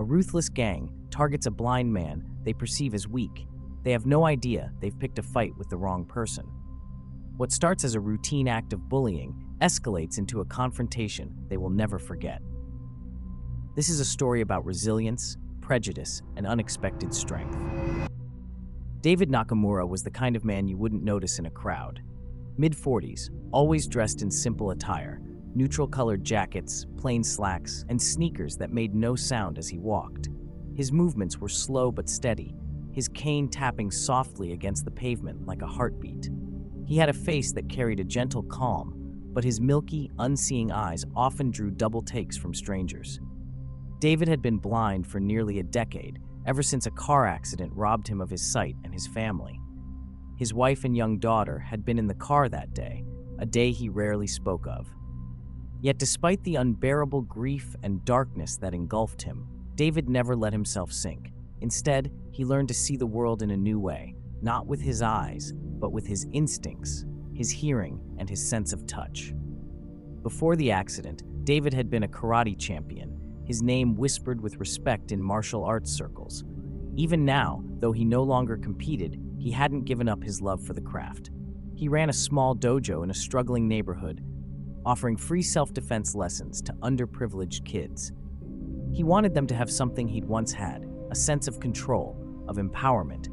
A ruthless gang targets a blind man they perceive as weak. They have no idea they've picked a fight with the wrong person. What starts as a routine act of bullying escalates into a confrontation they will never forget. This is a story about resilience, prejudice, and unexpected strength. David Nakamura was the kind of man you wouldn't notice in a crowd. Mid-40s, always dressed in simple attire, neutral-colored jackets, plain slacks, and sneakers that made no sound as he walked. His movements were slow but steady, his cane tapping softly against the pavement like a heartbeat. He had a face that carried a gentle calm, but his milky, unseeing eyes often drew double takes from strangers. David had been blind for nearly a decade, ever since a car accident robbed him of his sight and his family. His wife and young daughter had been in the car that day, a day he rarely spoke of. Yet despite the unbearable grief and darkness that engulfed him, David never let himself sink. Instead, he learned to see the world in a new way, not with his eyes, but with his instincts, his hearing, and his sense of touch. Before the accident, David had been a karate champion, his name whispered with respect in martial arts circles. Even now, though he no longer competed, he hadn't given up his love for the craft. He ran a small dojo in a struggling neighborhood, offering free self-defense lessons to underprivileged kids. He wanted them to have something he'd once had, a sense of control, of empowerment,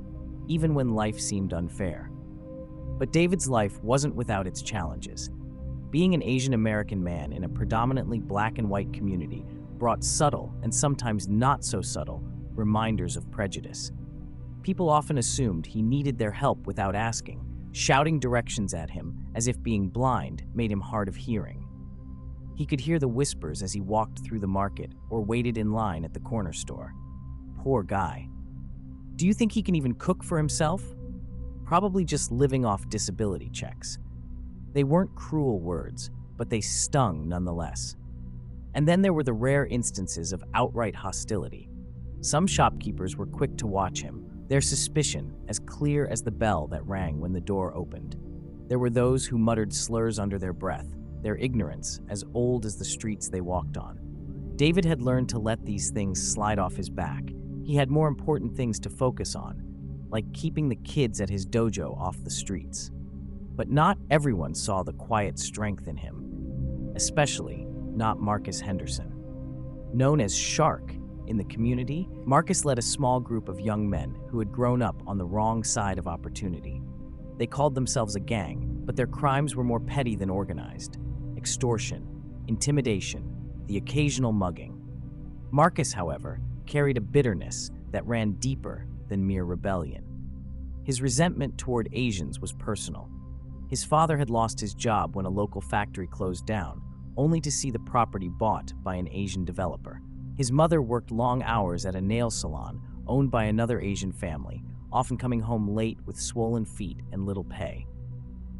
even when life seemed unfair. But David's life wasn't without its challenges. Being an Asian American man in a predominantly black and white community brought subtle, and sometimes not so subtle, reminders of prejudice. People often assumed he needed their help without asking, shouting directions at him as if being blind made him hard of hearing. He could hear the whispers as he walked through the market or waited in line at the corner store. Poor guy. Do you think he can even cook for himself? Probably just living off disability checks. They weren't cruel words, but they stung nonetheless. And then there were the rare instances of outright hostility. Some shopkeepers were quick to watch him, their suspicion as clear as the bell that rang when the door opened. There were those who muttered slurs under their breath, their ignorance as old as the streets they walked on. David had learned to let these things slide off his back. He had more important things to focus on, like keeping the kids at his dojo off the streets. But not everyone saw the quiet strength in him, especially not Marcus Henderson. Known as Shark in the community, Marcus led a small group of young men who had grown up on the wrong side of opportunity. They called themselves a gang, but their crimes were more petty than organized. Extortion, intimidation, the occasional mugging. Marcus, however, carried a bitterness that ran deeper than mere rebellion. His resentment toward Asians was personal. His father had lost his job when a local factory closed down, only to see the property bought by an Asian developer. His mother worked long hours at a nail salon owned by another Asian family, often coming home late with swollen feet and little pay.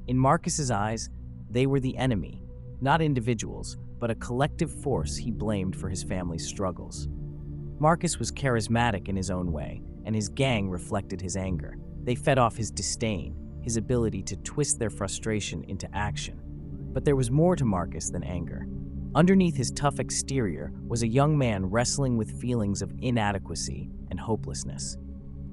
In Marcus's eyes, they were the enemy, not individuals, but a collective force he blamed for his family's struggles. Marcus was charismatic in his own way, and his gang reflected his anger. They fed off his disdain, his ability to twist their frustration into action. But there was more to Marcus than anger. Underneath his tough exterior was a young man wrestling with feelings of inadequacy and hopelessness.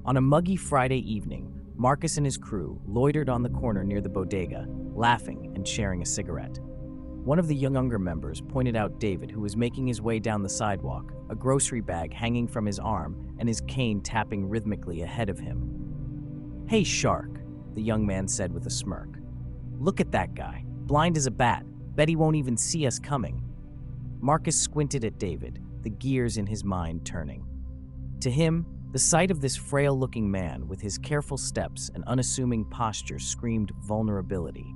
On a muggy Friday evening, Marcus and his crew loitered on the corner near the bodega, laughing and sharing a cigarette. One of the younger members pointed out David, who was making his way down the sidewalk, a grocery bag hanging from his arm and his cane tapping rhythmically ahead of him. "Hey, Shark," the young man said with a smirk. "Look at that guy, blind as a bat. Bet he won't even see us coming." Marcus squinted at David, the gears in his mind turning. To him, the sight of this frail-looking man with his careful steps and unassuming posture screamed vulnerability.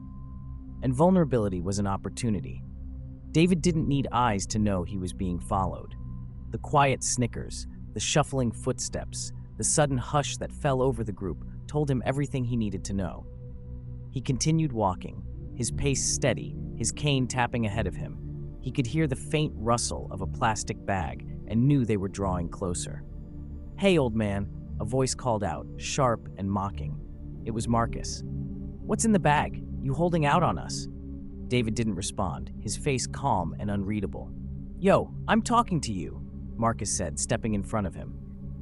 And vulnerability was an opportunity. David didn't need eyes to know he was being followed. The quiet snickers, the shuffling footsteps, the sudden hush that fell over the group told him everything he needed to know. He continued walking, his pace steady, his cane tapping ahead of him. He could hear the faint rustle of a plastic bag and knew they were drawing closer. "Hey, old man," a voice called out, sharp and mocking. It was Marcus. "What's in the bag? You holding out on us?" David didn't respond, his face calm and unreadable. "Yo, I'm talking to you," Marcus said, stepping in front of him.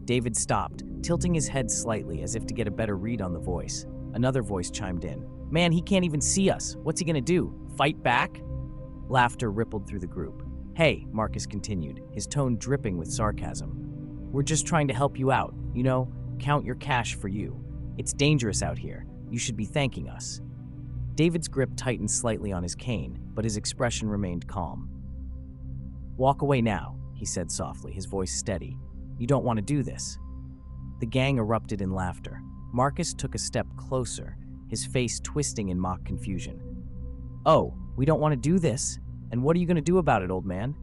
David stopped, tilting his head slightly as if to get a better read on the voice. Another voice chimed in. Man, he can't even see us. What's he gonna do? Fight back? Laughter rippled through the group. Hey, Marcus continued, his tone dripping with sarcasm. We're just trying to help you out. You know, count your cash for you. It's dangerous out here. You should be thanking us. David's grip tightened slightly on his cane, but his expression remained calm. Walk away now, he said softly, his voice steady. You don't want to do this. The gang erupted in laughter. Marcus took a step closer, his face twisting in mock confusion. Oh, we don't want to do this? And what are you going to do about it, old man?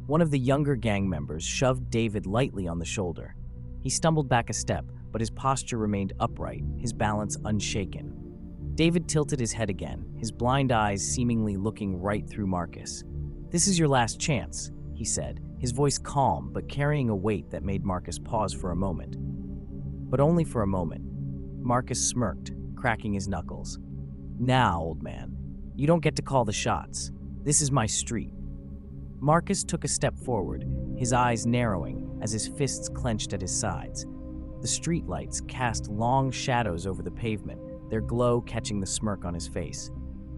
One of the younger gang members shoved David lightly on the shoulder. He stumbled back a step, but his posture remained upright, his balance unshaken. David tilted his head again, his blind eyes seemingly looking right through Marcus. This is your last chance, he said, his voice calm but carrying a weight that made Marcus pause for a moment. But only for a moment. Marcus smirked, cracking his knuckles. Now, old man, you don't get to call the shots. This is my street. Marcus took a step forward, his eyes narrowing as his fists clenched at his sides. The streetlights cast long shadows over the pavement, their glow catching the smirk on his face.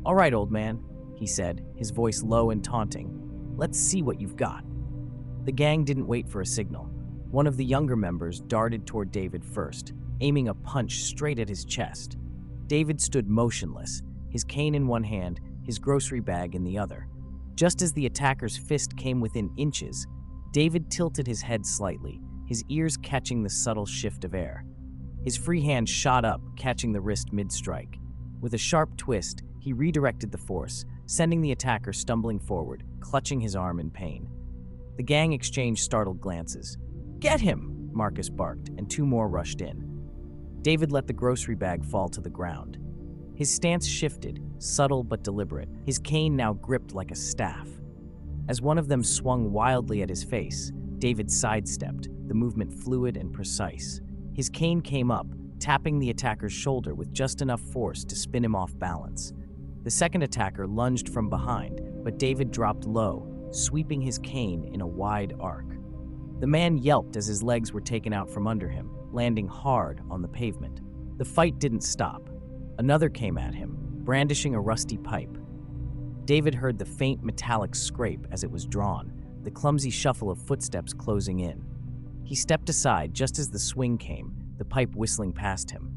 All right, old man, he said, his voice low and taunting. Let's see what you've got. The gang didn't wait for a signal. One of the younger members darted toward David first, aiming a punch straight at his chest. David stood motionless, his cane in one hand, his grocery bag in the other. Just as the attacker's fist came within inches, David tilted his head slightly, his ears catching the subtle shift of air. His free hand shot up, catching the wrist mid-strike. With a sharp twist, he redirected the force, sending the attacker stumbling forward, clutching his arm in pain. The gang exchanged startled glances. Get him! Marcus barked, and two more rushed in. David let the grocery bag fall to the ground. His stance shifted, subtle but deliberate, his cane now gripped like a staff. As one of them swung wildly at his face, David sidestepped, the movement fluid and precise. His cane came up, tapping the attacker's shoulder with just enough force to spin him off balance. The second attacker lunged from behind, but David dropped low, sweeping his cane in a wide arc. The man yelped as his legs were taken out from under him, landing hard on the pavement. The fight didn't stop. Another came at him, brandishing a rusty pipe. David heard the faint metallic scrape as it was drawn, the clumsy shuffle of footsteps closing in. He stepped aside just as the swing came, the pipe whistling past him.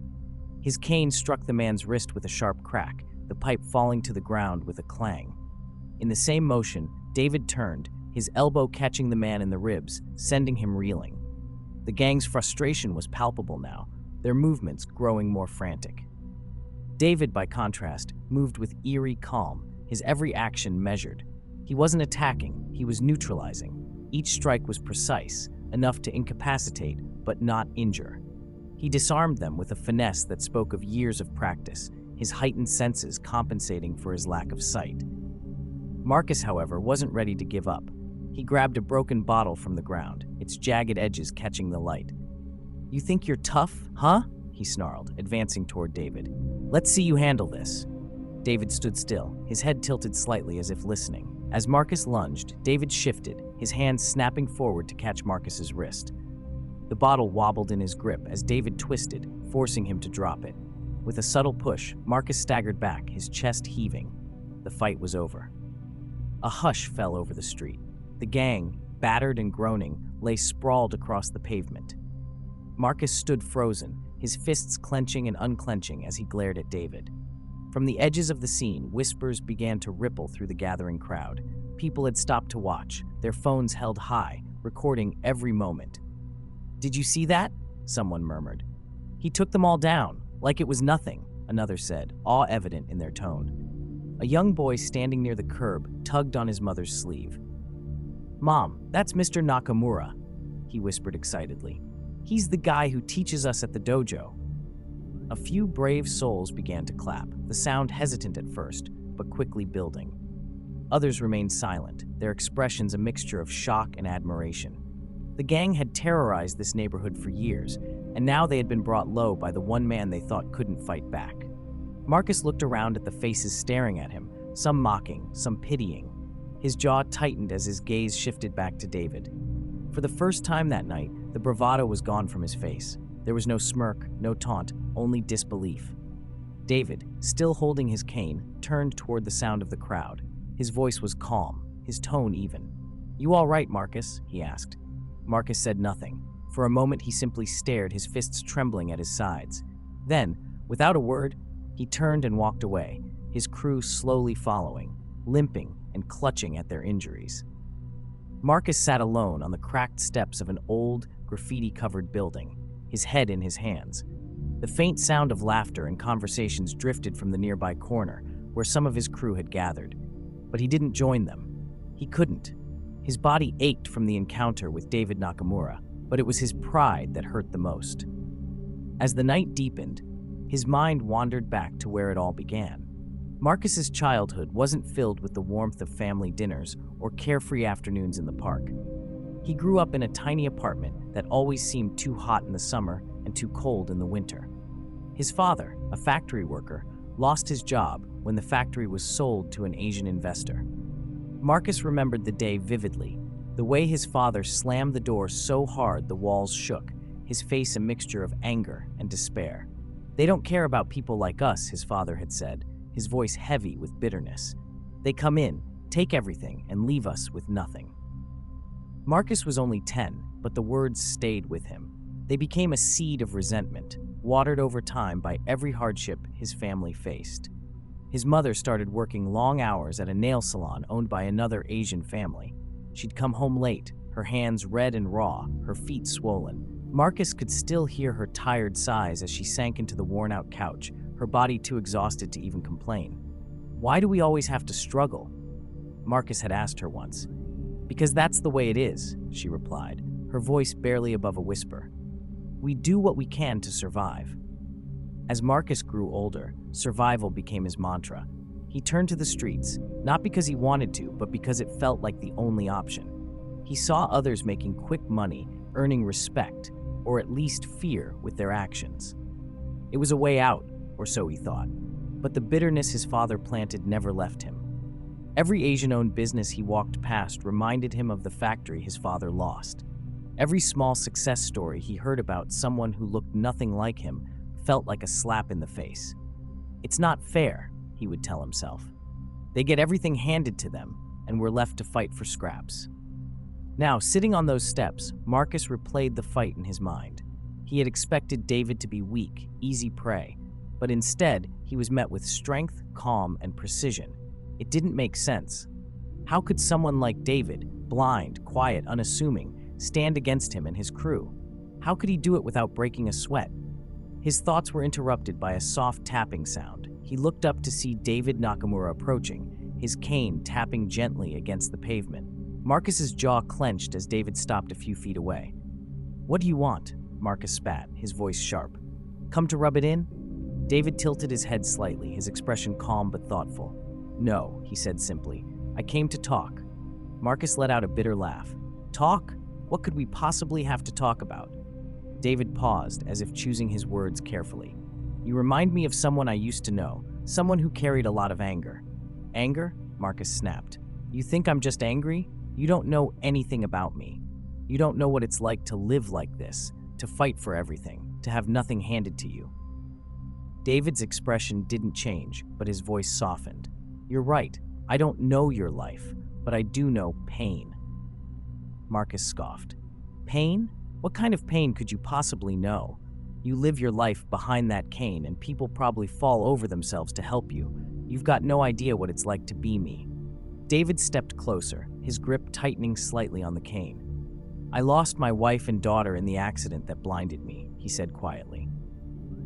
His cane struck the man's wrist with a sharp crack, the pipe falling to the ground with a clang. In the same motion, David turned, his elbow catching the man in the ribs, sending him reeling. The gang's frustration was palpable now, their movements growing more frantic. David, by contrast, moved with eerie calm, his every action measured. He wasn't attacking, he was neutralizing. Each strike was precise, enough to incapacitate, but not injure. He disarmed them with a finesse that spoke of years of practice, his heightened senses compensating for his lack of sight. Marcus, however, wasn't ready to give up. He grabbed a broken bottle from the ground, its jagged edges catching the light. You think you're tough, huh? He snarled, advancing toward David. Let's see you handle this. David stood still, his head tilted slightly as if listening. As Marcus lunged, David shifted, his hand snapping forward to catch Marcus's wrist. The bottle wobbled in his grip as David twisted, forcing him to drop it. With a subtle push, Marcus staggered back, his chest heaving. The fight was over. A hush fell over the street. The gang, battered and groaning, lay sprawled across the pavement. Marcus stood frozen, his fists clenching and unclenching as he glared at David. From the edges of the scene, whispers began to ripple through the gathering crowd. People had stopped to watch, their phones held high, recording every moment. Did you see that? Someone murmured. He took them all down, like it was nothing, another said, awe evident in their tone. A young boy standing near the curb tugged on his mother's sleeve. Mom, that's Mr. Nakamura, he whispered excitedly. He's the guy who teaches us at the dojo. A few brave souls began to clap, the sound hesitant at first, but quickly building. Others remained silent, their expressions a mixture of shock and admiration. The gang had terrorized this neighborhood for years, and now they had been brought low by the one man they thought couldn't fight back. Marcus looked around at the faces staring at him, some mocking, some pitying. His jaw tightened as his gaze shifted back to David. For the first time that night, the bravado was gone from his face. There was no smirk, no taunt, only disbelief. David, still holding his cane, turned toward the sound of the crowd. His voice was calm, his tone even. "You all right, Marcus?" he asked. Marcus said nothing. For a moment he simply stared, his fists trembling at his sides. Then, without a word, he turned and walked away, his crew slowly following, limping and clutching at their injuries. Marcus sat alone on the cracked steps of an old, graffiti-covered building, his head in his hands. The faint sound of laughter and conversations drifted from the nearby corner, where some of his crew had gathered. But he didn't join them. He couldn't. His body ached from the encounter with David Nakamura, but it was his pride that hurt the most. As the night deepened, his mind wandered back to where it all began. Marcus's childhood wasn't filled with the warmth of family dinners or carefree afternoons in the park. He grew up in a tiny apartment that always seemed too hot in the summer and too cold in the winter. His father, a factory worker, lost his job when the factory was sold to an Asian investor. Marcus remembered the day vividly, the way his father slammed the door so hard the walls shook, his face a mixture of anger and despair. "They don't care about people like us," his father had said, his voice heavy with bitterness. "They come in, take everything, and leave us with nothing." Marcus was only 10, but the words stayed with him. They became a seed of resentment, watered over time by every hardship his family faced. His mother started working long hours at a nail salon owned by another Asian family. She'd come home late, her hands red and raw, her feet swollen. Marcus could still hear her tired sighs as she sank into the worn-out couch, her body too exhausted to even complain. "Why do we always have to struggle?" Marcus had asked her once. "Because that's the way it is," she replied, her voice barely above a whisper. "We do what we can to survive." As Marcus grew older, survival became his mantra. He turned to the streets, not because he wanted to, but because it felt like the only option. He saw others making quick money, earning respect, or at least fear with their actions. It was a way out, or so he thought, but the bitterness his father planted never left him. Every Asian-owned business he walked past reminded him of the factory his father lost. Every small success story he heard about someone who looked nothing like him felt like a slap in the face. "It's not fair," he would tell himself. "They get everything handed to them, and we're left to fight for scraps." Now, sitting on those steps, Marcus replayed the fight in his mind. He had expected David to be weak, easy prey, but instead, he was met with strength, calm, and precision. It didn't make sense. How could someone like David, blind, quiet, unassuming, stand against him and his crew? How could he do it without breaking a sweat? His thoughts were interrupted by a soft tapping sound. He looked up to see David Nakamura approaching, his cane tapping gently against the pavement. Marcus's jaw clenched as David stopped a few feet away. "What do you want?" Marcus spat, his voice sharp. "Come to rub it in?" David tilted his head slightly, his expression calm but thoughtful. "No," he said simply. "I came to talk." Marcus let out a bitter laugh. "Talk? What could we possibly have to talk about?" David paused, as if choosing his words carefully. "You remind me of someone I used to know, someone who carried a lot of anger." "Anger?" Marcus snapped. "You think I'm just angry? You don't know anything about me. You don't know what it's like to live like this, to fight for everything, to have nothing handed to you." David's expression didn't change, but his voice softened. "You're right. I don't know your life, but I do know pain." Marcus scoffed. "Pain? What kind of pain could you possibly know? You live your life behind that cane, and people probably fall over themselves to help you. You've got no idea what it's like to be me." David stepped closer, his grip tightening slightly on the cane. "I lost my wife and daughter in the accident that blinded me," he said quietly.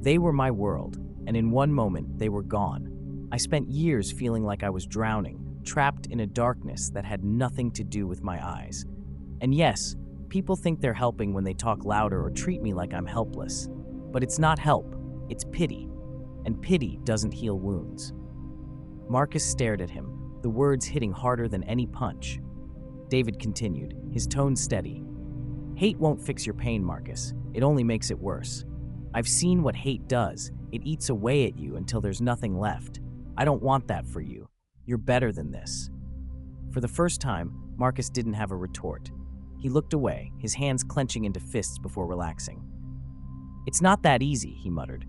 "They were my world, and in one moment they were gone. I spent years feeling like I was drowning, trapped in a darkness that had nothing to do with my eyes. And yes, people think they're helping when they talk louder or treat me like I'm helpless. But it's not help, it's pity. And pity doesn't heal wounds." Marcus stared at him, the words hitting harder than any punch. David continued, his tone steady. "Hate won't fix your pain, Marcus. It only makes it worse. I've seen what hate does. It eats away at you until there's nothing left. I don't want that for you. You're better than this." For the first time, Marcus didn't have a retort. He looked away, his hands clenching into fists before relaxing. "It's not that easy," he muttered.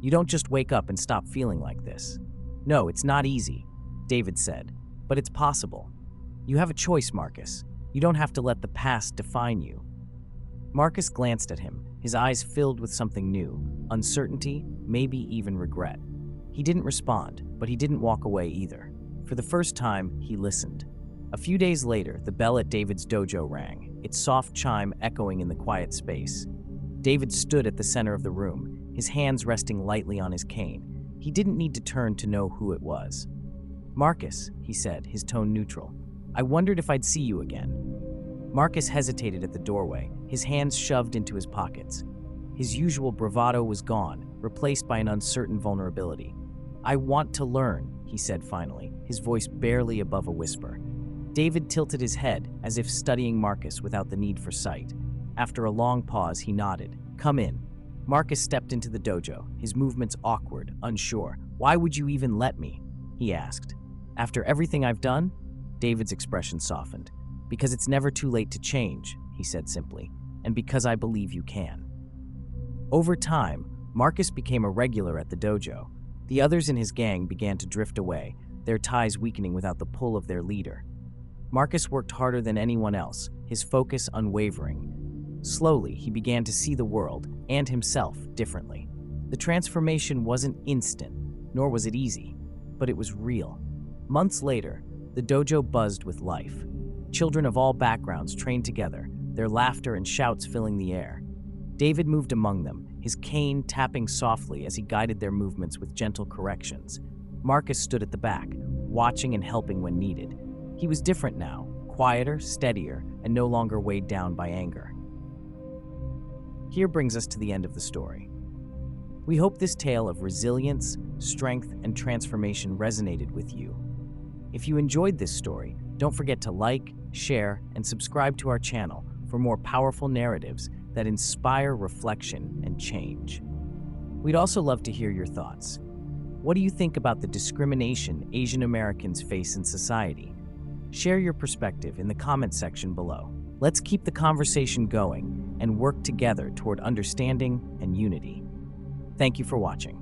"You don't just wake up and stop feeling like this." "No, it's not easy," David said, "but it's possible. You have a choice, Marcus. You don't have to let the past define you." Marcus glanced at him, his eyes filled with something new, uncertainty, maybe even regret. He didn't respond, but he didn't walk away either. For the first time, he listened. A few days later, the bell at David's dojo rang, its soft chime echoing in the quiet space. David stood at the center of the room, his hands resting lightly on his cane. He didn't need to turn to know who it was. "Marcus," he said, his tone neutral. "I wondered if I'd see you again." Marcus hesitated at the doorway, his hands shoved into his pockets. His usual bravado was gone, replaced by an uncertain vulnerability. "I want to learn," he said finally, his voice barely above a whisper. David tilted his head, as if studying Marcus without the need for sight. After a long pause, he nodded. "Come in." Marcus stepped into the dojo, his movements awkward, unsure. "Why would you even let me?" he asked. "After everything I've done?" David's expression softened. "Because it's never too late to change," he said simply, "and because I believe you can." Over time, Marcus became a regular at the dojo. The others in his gang began to drift away, their ties weakening without the pull of their leader. Marcus worked harder than anyone else, his focus unwavering. Slowly, he began to see the world, and himself, differently. The transformation wasn't instant, nor was it easy, but it was real. Months later, the dojo buzzed with life. Children of all backgrounds trained together, their laughter and shouts filling the air. David moved among them, his cane tapping softly as he guided their movements with gentle corrections. Marcus stood at the back, watching and helping when needed. He was different now, quieter, steadier, and no longer weighed down by anger. Here brings us to the end of the story. We hope this tale of resilience, strength, and transformation resonated with you. If you enjoyed this story, don't forget to like, share, and subscribe to our channel for more powerful narratives that inspire reflection and change. We'd also love to hear your thoughts. What do you think about the discrimination Asian Americans face in society? Share your perspective in the comment section below. Let's keep the conversation going and work together toward understanding and unity. Thank you for watching.